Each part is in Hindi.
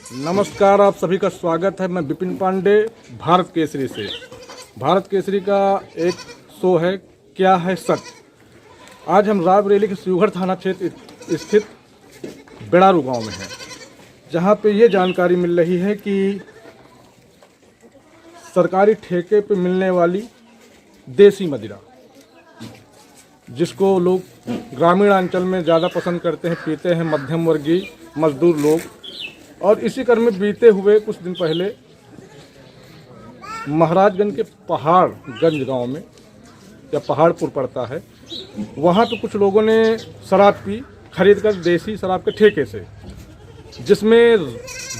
नमस्कार, आप सभी का स्वागत है। मैं विपिन पांडे, भारत केसरी से। भारत केसरी का एक शो है क्या है सच। आज हम रायबरेली के शिवगढ़ थाना क्षेत्र स्थित बेड़ारू गांव में हैं, जहां पे ये जानकारी मिल रही है कि सरकारी ठेके पे मिलने वाली देसी मदिरा, जिसको लोग ग्रामीण अंचल में ज़्यादा पसंद करते हैं, पीते हैं मध्यम वर्गीय मजदूर लोग। और इसी क्रम में बीते हुए कुछ दिन पहले महाराजगंज के पहाड़गंज गांव में, या पहाड़पुर पड़ता है, वहां पे कुछ लोगों ने शराब पी खरीद कर, देसी शराब के ठेके से, जिसमें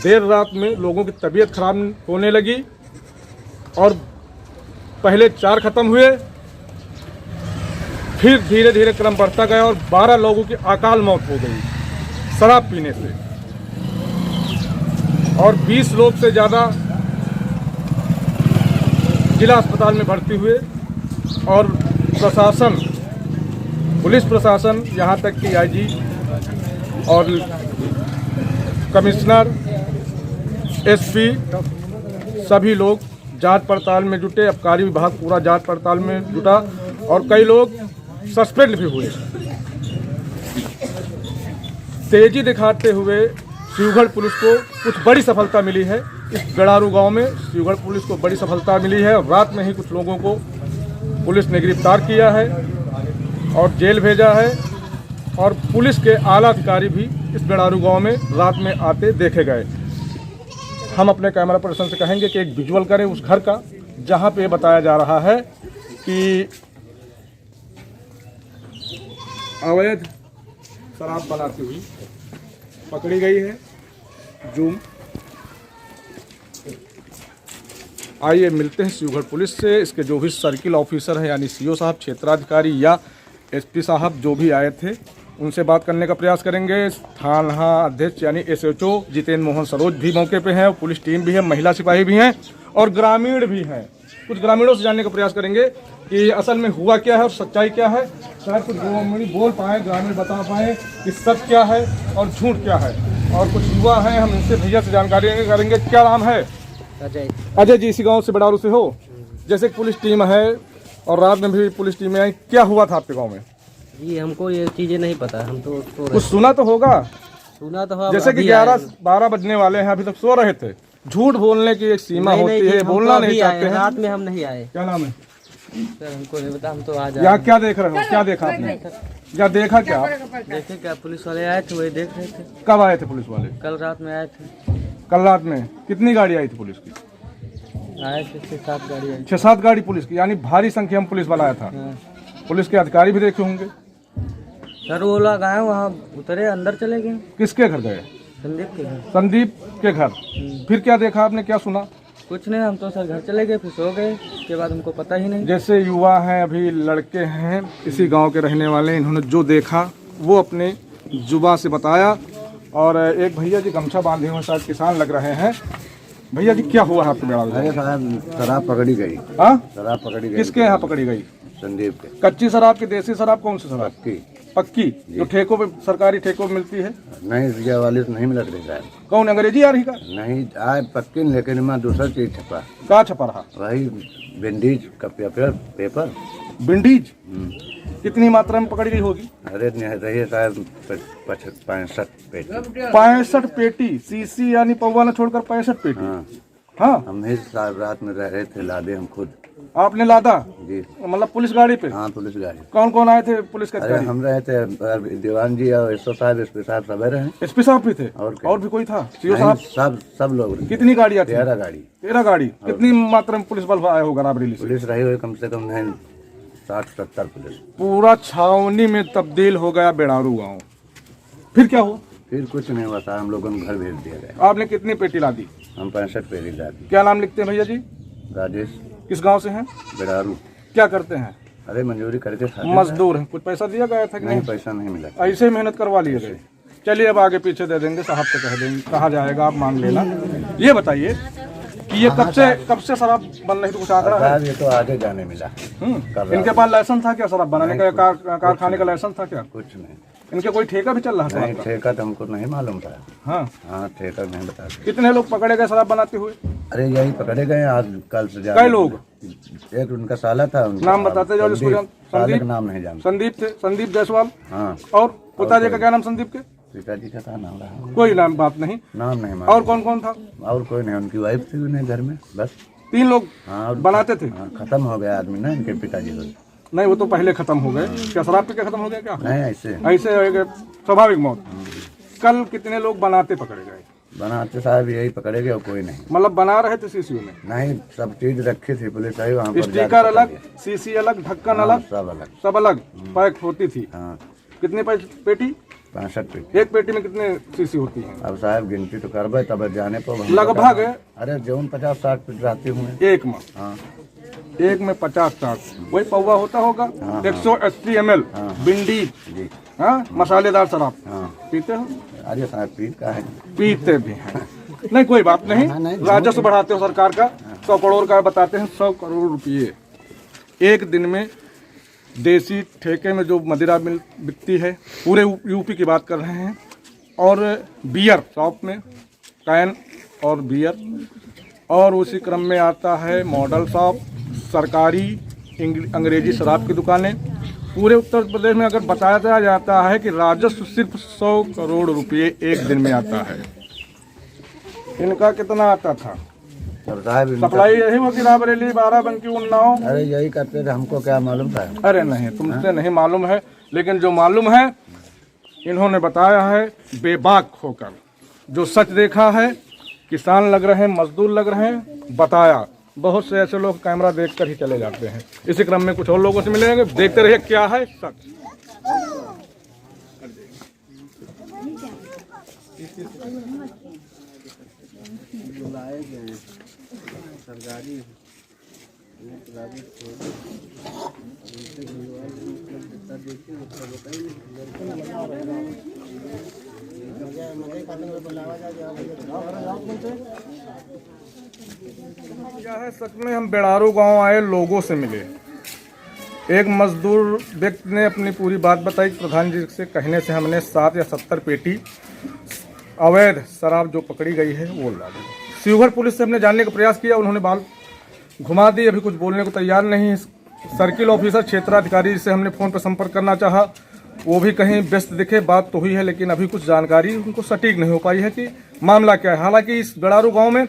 देर रात में लोगों की तबीयत खराब होने लगी और पहले 4 खत्म हुए, फिर धीरे धीरे क्रम बढ़ता गया और 12 लोगों की अकाल मौत हो गई शराब पीने से, और 20 लोग से ज़्यादा जिला अस्पताल में भर्ती हुए। और प्रशासन, पुलिस प्रशासन, यहाँ तक कि आईजी और कमिश्नर, एसपी, सभी लोग जांच पड़ताल में जुटे। आबकारी विभाग पूरा जांच पड़ताल में जुटा और कई लोग सस्पेंड भी हुए। तेजी दिखाते हुए शिवगढ़ पुलिस को कुछ बड़ी सफलता मिली है। इस बेड़ारू गांव में शिवगढ़ पुलिस को बड़ी सफलता मिली है और रात में ही कुछ लोगों को पुलिस ने गिरफ्तार किया है और जेल भेजा है। और पुलिस के आला अधिकारी भी इस बेड़ारू गांव में रात में आते देखे गए। हम अपने कैमरा पर्सन से कहेंगे कि एक विजुअल करें उस घर का, जहां पे बताया जा रहा है कि अवैध शराब बनाती हुई पकड़ी गई है। जूम, आइए मिलते हैं शिवगढ़ पुलिस से। इसके जो भी सर्किल ऑफिसर हैं, यानी सीओ साहब, क्षेत्राधिकारी या एसपी साहब जो भी आए थे, उनसे बात करने का प्रयास करेंगे। थाना अध्यक्ष यानी एसएचओ जितेंद्र मोहन सरोज भी मौके पे हैं, पुलिस टीम भी है, महिला सिपाही भी हैं और ग्रामीण भी हैं। कुछ ग्रामीणों से जानने का प्रयास करेंगे कि असल में हुआ क्या है और सच्चाई क्या है। शायद कुछ ग्रामीण बोल पाए, ग्रामीण बता पाए कि सच क्या है और झूठ क्या है। और कुछ युवा हैं, हम इनसे भैया से जानकारी करेंगे। क्या नाम है? अजय जी, इसी गांव से, बेड़ारू से हो? जैसे पुलिस टीम है और रात में भी पुलिस टीमें आई, क्या हुआ था आपके गाँव में? जी हमको ये चीजें नहीं पता, हम तो कुछ सुना तो होगा? सुना तो जैसे कि 11-12 बजने वाले हैं, अभी तक सो रहे थे। झूठ बोलने की एक सीमा होती है, बोलना नहीं चाहते हैं। रात में हम नहीं आए। क्या नाम है सर? हमको नहीं पता, हम तो आज यहाँ क्या देख रहे हो? क्या देखा आपने? क्या देखा? क्या देखे? क्या पुलिस वाले आए थे, वही देख रहे थे। कब आए थे पुलिस वाले? कल रात में आए थे। कल रात में कितनी गाड़ी आई थी पुलिस की? आए थे 6-7 गाड़ी आई। 6-7 गाड़ी पुलिस की, यानी भारी संख्या में पुलिस वाला आया था। पुलिस के अधिकारी भी देखे होंगे। सर वो लोग आए, वहाँ उतरे, अंदर चले गए। किसके घर गए? संदीप के घर। संदीप के घर। फिर क्या देखा आपने, क्या सुना? कुछ नहीं, हम तो सर घर चले गए, फिर सो गए। उसके बाद हमको पता ही नहीं। जैसे युवा हैं, अभी लड़के हैं, इसी गांव के रहने वाले, इन्होंने जो देखा वो अपने जुबान से बताया। और एक भैया जी गमछा बांधे हुए, शायद किसान लग रहे हैं। भैया जी, क्या हुआ आपके बेड़ा में? शराब पकड़ी गई। हाँ, शराब पकड़ी गई। किसके यहाँ पकड़ी गई? संदीप के। कच्ची शराब की? देसी शराब? कौन सी शराब की? पक्की, जो ठेकों पे, सरकारी ठेकों पे मिलती है? नहीं, रिया वाले तो नहीं मिलत रही है। कौन, अंग्रेजी आ रही का? नहीं आए पक्की, लेकिन मैं दूसरा चीज छपा। क्या छपा रहा? वही विंडीज का पेपर। विंडीज? कितनी मात्रा में पकड़ी गई होगी? अरे नहीं रही शायद 65 पेटी। 65 पेटी? सीसी यानी पौवा न छोड़कर 65 पेटी? हाँ हाँ। हम ही रात में रह रहे थे, लादे हम खुद। आपने लादा? जी। मतलब पुलिस गाड़ी पे? हाँ, पुलिस गाड़ी। कौन कौन आए थे पुलिस के अधिकारी? हम रहे थे, दीवान जी और एसओ साहब, एसपी साहब सब रहे। एसपी साहब भी थे? और भी कोई था? सीओ साहब? सब लोग। कितनी गाड़ियाँ थी? 13 गाड़ी। 13 गाड़ी। कितनी मात्रा में पुलिस बल आया होगा रायबरेली से? पुलिस रही हुई कम से कम 60-70 पुलिस। पूरा छावनी में तब्दील हो गया बेड़ारू गाँव। फिर क्या हुआ? फिर कुछ नहीं हुआ था, हम लोगों को घर भेज दिया गया। आपने कितनी पेटी ला दी? हम 65 पेटी ला दी। क्या नाम लिखते हैं भैया जी? राजेश। किस गांव से हैं? बेड़ारू। क्या करते हैं? अरे मंजूरी करके खाते मजदूर हैं। कुछ पैसा दिया गया था कि नहीं? पैसा नहीं मिला, ऐसे ही मेहनत करवा लिए गए। चलिए अब आगे पीछे दे देंगे, साहब से कह देंगे, कहा जाएगा, आप मान लेना। ये बताइए कि ये कब से शराब बन रही थी, कुछ आंकड़ा है? ये तो आगे जाने मिला। इनके पास लाइसेंस था क्या शराब बनाने का? कारखाने का लाइसेंस था क्या? कुछ नहीं। इनके कोई ठेका भी चल रहा था? नहीं, ठेका तो हमको नहीं मालूम था। हाँ, हाँ, ठेका नहीं बता। कितने लोग पकड़े गए शराब बनाते हुए? अरे यही पकड़े गए आज कल से। कई लोग? एक उनका साला था, उनका नाम बताते जाओ जिसको साले का नाम नहीं जानता। संदीप थे, संदीप जायसवाल। हाँ, और पिताजी का क्या नाम संदीप के? पिताजी का था नाम रहा, कोई नाम बात नहीं, नाम नहीं और मालूम। कौन कौन था? और कोई नहीं, उनकी वाइफ थी उन्हें घर में, बस। 3 लोग हाँ, और बनाते थे? हाँ, खत्म हो गया आदमी ना इनके पिताजी को। नहीं, वो तो पहले खत्म हो गए। क्या शराब पी के खत्म हो गया क्या? नहीं, ऐसे ऐसे हो गए, स्वाभाविक मौत। कल कितने लोग बनाते पकड़े गए? बनाते साहब यही पकड़े गए और कोई नहीं। मतलब बना रहे थे सीसीयू में? नहीं, सब चीज रखी थी, पुलिस आई वहाँ पर जाके स्टिकर पकड़ अलग, लिया। सीसी अलग, ढक्कन हाँ, अलग, सब अलग। सब अलग पैक होती थी। हाँ, कितने पेटी? 65 फीट। एक पेटी में कितने सीसी होती है? अब साहब गिनती तो करबे तब जाने पर हम लगभग अरे जौन 50-60 फीट रहती हुए। एक में? हाँ, एक में 50-60, वही पौवा होता होगा। हाँ, 180 ml बिंडी, जी। हाँ, मसालेदार शराब हाँ, पीते हो? अरे साहब पीट का है। पीते भी हैं। नहीं, कोई बात नहीं, राजस्व बढ़ाते हो सरकार का। 100 करोड़ का बताते हैं, 100 करोड़ रुपये एक दिन में देसी ठेके में जो मदिरा मिल बिकती है, पूरे यूपी की बात कर रहे हैं। और बियर शॉप में कैन और बियर, और उसी क्रम में आता है मॉडल शॉप, सरकारी अंग्रेजी शराब की दुकानें। पूरे उत्तर प्रदेश में अगर बताया जाता है कि राजस्व सिर्फ 100 करोड़ रुपये एक दिन में आता है। इनका कितना आता था? तब साहब इनका- सप्लाई यही होती रायबरेली, बाराबंकी, उन्नाव? अरे यही करते थे, हमको क्या मालूम था। अरे नहीं, तुमसे नहीं मालूम है, लेकिन जो मालूम है इन्होंने बताया है बेबाक होकर। जो सच देखा है, किसान लग रहे हैं, मजदूर लग रहे हैं, बताया। बहुत से ऐसे लोग कैमरा देखकर ही चले जाते हैं। इसी क्रम में कुछ और लोगों से मिलेंगे, देखते रहिए क्या है सच। क्या है सच में, हम बेड़ारू गांव आए, लोगों से मिले। एक मजदूर व्यक्ति ने अपनी पूरी बात बताई। प्रधान जी से कहने से हमने 7 या 70 पेटी अवैध शराब जो पकड़ी गई है वो ला दी। शिवहर पुलिस से हमने जानने का प्रयास किया, उन्होंने बाल घुमा दी, अभी कुछ बोलने को तैयार नहीं है। सर्किल ऑफिसर क्षेत्राधिकारी से हमने फ़ोन पर संपर्क करना चाहा, वो भी कहीं व्यस्त दिखे। बात तो हुई है, लेकिन अभी कुछ जानकारी उनको सटीक नहीं हो पाई है कि मामला क्या है। हालांकि इस बेड़ारू गांव में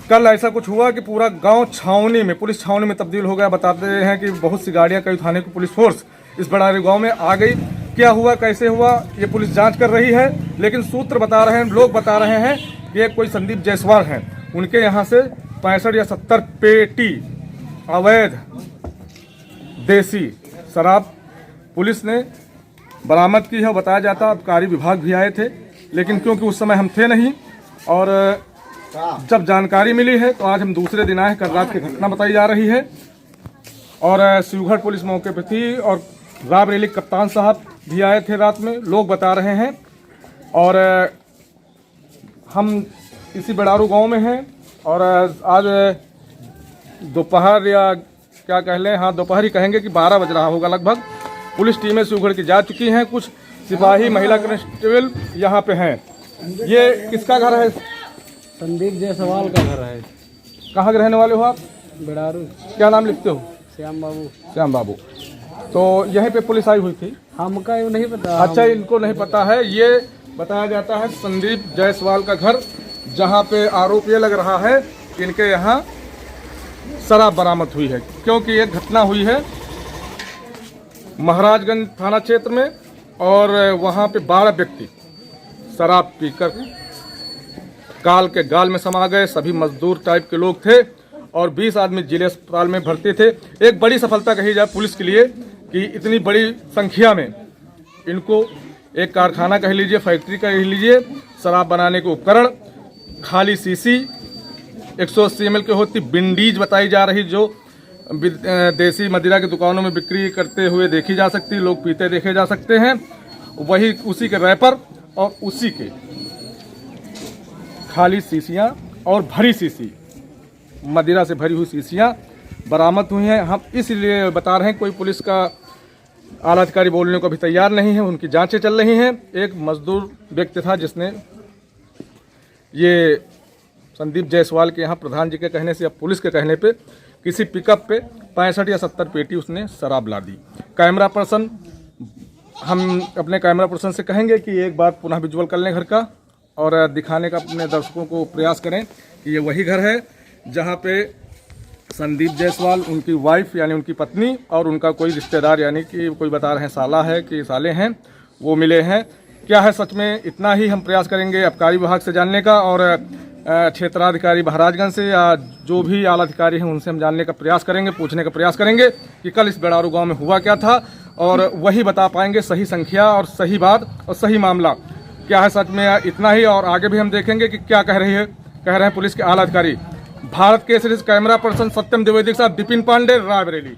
कल ऐसा कुछ हुआ कि पूरा गांव छावनी में, पुलिस छावनी में तब्दील हो गया। बताते हैं कि बहुत सी गाड़ियां, कई थाने की पुलिस फोर्स इस बेड़ारू गांव में आ गई। क्या हुआ, कैसे हुआ, ये पुलिस जांच कर रही है। लेकिन सूत्र बता रहे हैं, लोग बता रहे हैं कि एक कोई संदीप जायसवाल हैं, उनके यहाँ से 65 या 70 पेटी अवैध देसी शराब पुलिस ने बरामद की है। बताया जाता आबकारी विभाग भी आए थे, लेकिन क्योंकि उस समय हम थे नहीं, और जब जानकारी मिली है तो आज हम दूसरे दिन आए। कल रात की घटना बताई जा रही है, और शिवहर पुलिस मौके पर थी, और रायबरेली कप्तान साहब भी आए थे रात में, लोग बता रहे हैं। और हम इसी बेड़ारू गांव में हैं, और आज दोपहर, या क्या कह लें, हाँ दोपहर ही कहेंगे कि 12 बज रहा होगा लगभग। पुलिस टीमें शिवगढ़ की जा चुकी हैं, कुछ सिपाही, महिला कांस्टेबल यहाँ पे हैं। ये किसका घर है? संदीप जायसवाल का घर है। कहाँ के रहने वाले हो आप? बेड़ारू। क्या नाम लिखते हो? श्याम बाबू। श्याम बाबू। तो यहीं पे पुलिस आई हुई थी? हमका ये नहीं पता। अच्छा, इनको नहीं पता है। ये बताया जाता है संदीप जायसवाल का घर, जहाँ पे आरोप ये लग रहा है कि इनके यहाँ शराब बरामद हुई है। क्योंकि एक घटना हुई है महाराजगंज थाना क्षेत्र में, और वहाँ पे 12 व्यक्ति शराब पीकर काल के गाल में समा गए। सभी मजदूर टाइप के लोग थे, और 20 आदमी जिले अस्पताल में भर्ती थे। एक बड़ी सफलता कही जाए पुलिस के लिए कि इतनी बड़ी संख्या में इनको, एक कारखाना कह लीजिए, फैक्ट्री कह लीजिए, शराब बनाने के उपकरण, खाली सीसी 180 ml की होती, बिंडीज बताई जा रही, जो देसी मदिरा की दुकानों में बिक्री करते हुए देखी जा सकती, लोग पीते देखे जा सकते हैं। वही उसी के रैपर और उसी के खाली शीशियाँ और भरी शीशी, मदिरा से भरी हुई शीशियाँ बरामद हुई हैं। हम इसलिए बता रहे हैं, कोई पुलिस का आला अधिकारी बोलने को अभी तैयार नहीं है, उनकी जांचें चल रही हैं। एक मजदूर व्यक्ति था जिसने ये संदीप जायसवाल के यहाँ प्रधान जी के कहने से या पुलिस के कहने पे किसी पिकअप पे 65 या 70 पेटी उसने शराब ला दी। कैमरा पर्सन, हम अपने कैमरा पर्सन से कहेंगे कि एक बार पुनः विजुअल कर लें घर का और दिखाने का अपने दर्शकों को प्रयास करें कि ये वही घर है जहाँ पे संदीप जायसवाल, उनकी वाइफ यानी उनकी पत्नी और उनका कोई रिश्तेदार यानी कि कोई बता रहे हैं साला है कि साले हैं, वो मिले हैं। क्या है सच में, इतना ही हम प्रयास करेंगे आबकारी विभाग से जानने का और क्षेत्राधिकारी महाराजगंज से या जो भी आला अधिकारी हैं उनसे हम जानने का प्रयास करेंगे, पूछने का प्रयास करेंगे कि कल इस बेड़ारू गांव में हुआ क्या था और वही बता पाएंगे सही संख्या और सही बात और सही मामला क्या है सच में। इतना ही, और आगे भी हम देखेंगे कि क्या कह रहे हैं पुलिस के आला अधिकारी। भारत के सीरीज कैमरा पर्सन सत्यम द्विवेदी के साथ विपिन पांडे, रायबरेली।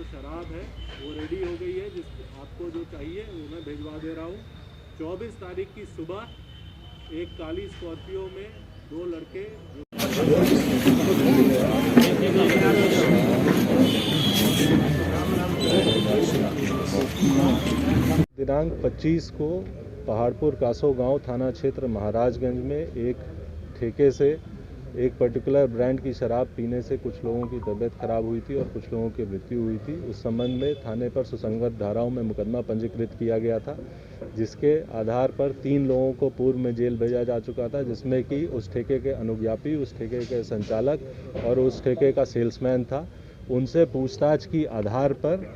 शराब है वो रेडी हो गई है, जिस आपको जो चाहिए वो मैं भिजवा दे रहा हूँ। 24 तारीख की सुबह एक काली स्कॉर्पियो में 2 लड़के दिनांक 25 को पहाड़पुर कासो गांव थाना क्षेत्र महाराजगंज में एक ठेके से एक पर्टिकुलर ब्रांड की शराब पीने से कुछ लोगों की तबीयत खराब हुई थी और कुछ लोगों की मृत्यु हुई थी। उस संबंध में थाने पर सुसंगत धाराओं में मुकदमा पंजीकृत किया गया था, जिसके आधार पर 3 लोगों को पूर्व में जेल भेजा जा चुका था, जिसमें कि उस ठेके के अनुज्ञापी, उस ठेके के संचालक और उस ठेके का सेल्समैन था। उनसे पूछताछ की आधार पर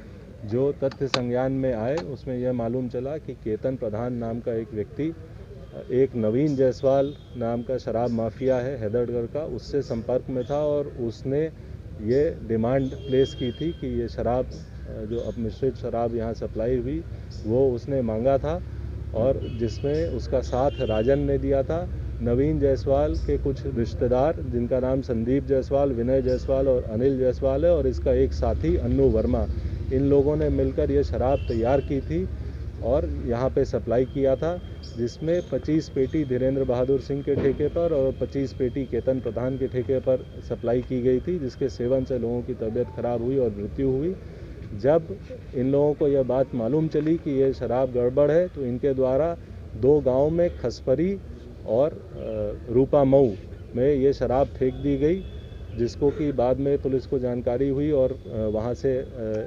जो तथ्य संज्ञान में आए उसमें यह मालूम चला कि केतन प्रधान नाम का एक व्यक्ति एक नवीन जायसवाल नाम का शराब माफिया है हैदरगढ़ का, उससे संपर्क में था और उसने ये डिमांड प्लेस की थी कि ये शराब जो अपमिश्रित शराब यहाँ सप्लाई हुई वो उसने मांगा था और जिसमें उसका साथ राजन ने दिया था। नवीन जायसवाल के कुछ रिश्तेदार जिनका नाम संदीप जायसवाल, विनय जायसवाल और अनिल जायसवाल है और इसका एक साथी अन्नू वर्मा, इन लोगों ने मिलकर ये शराब तैयार की थी और यहाँ पे सप्लाई किया था, जिसमें 25 पेटी धीरेन्द्र बहादुर सिंह के ठेके पर और 25 पेटी केतन प्रधान के ठेके पर सप्लाई की गई थी, जिसके सेवन से लोगों की तबीयत खराब हुई और मृत्यु हुई। जब इन लोगों को यह बात मालूम चली कि ये शराब गड़बड़ है तो इनके द्वारा 2 गाँव में खसपरी और रूपा मऊ में ये शराब फेंक दी गई। जिसको कि बाद में पुलिस को जानकारी हुई और वहाँ से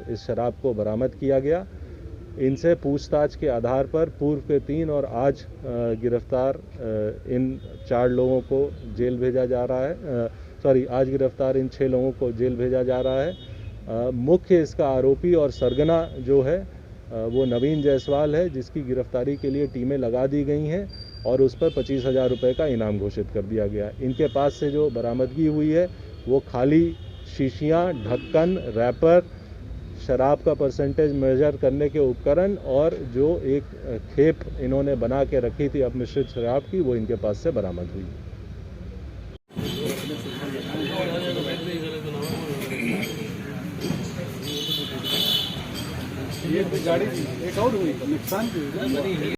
इस शराब को बरामद किया गया। इनसे पूछताछ के आधार पर पूर्व के 3 और आज गिरफ्तार इन 4 लोगों को जेल भेजा जा रहा है। आज गिरफ्तार इन 6 लोगों को जेल भेजा जा रहा है। मुख्य इसका आरोपी और सरगना जो है वो नवीन जायसवाल है, जिसकी गिरफ्तारी के लिए टीमें लगा दी गई हैं और उस पर 25,000 रुपये का इनाम घोषित कर दिया गया। इनके पास से जो बरामदगी हुई है वो खाली शीशियाँ, ढक्कन, रैपर, शराब का परसेंटेज मेजर करने के उपकरण और जो एक खेप इन्होंने बना के रखी थी अपमिश्रित शराब की, वो इनके पास से बरामद हुई। ये गाड़ी एक और हुई नुकसान की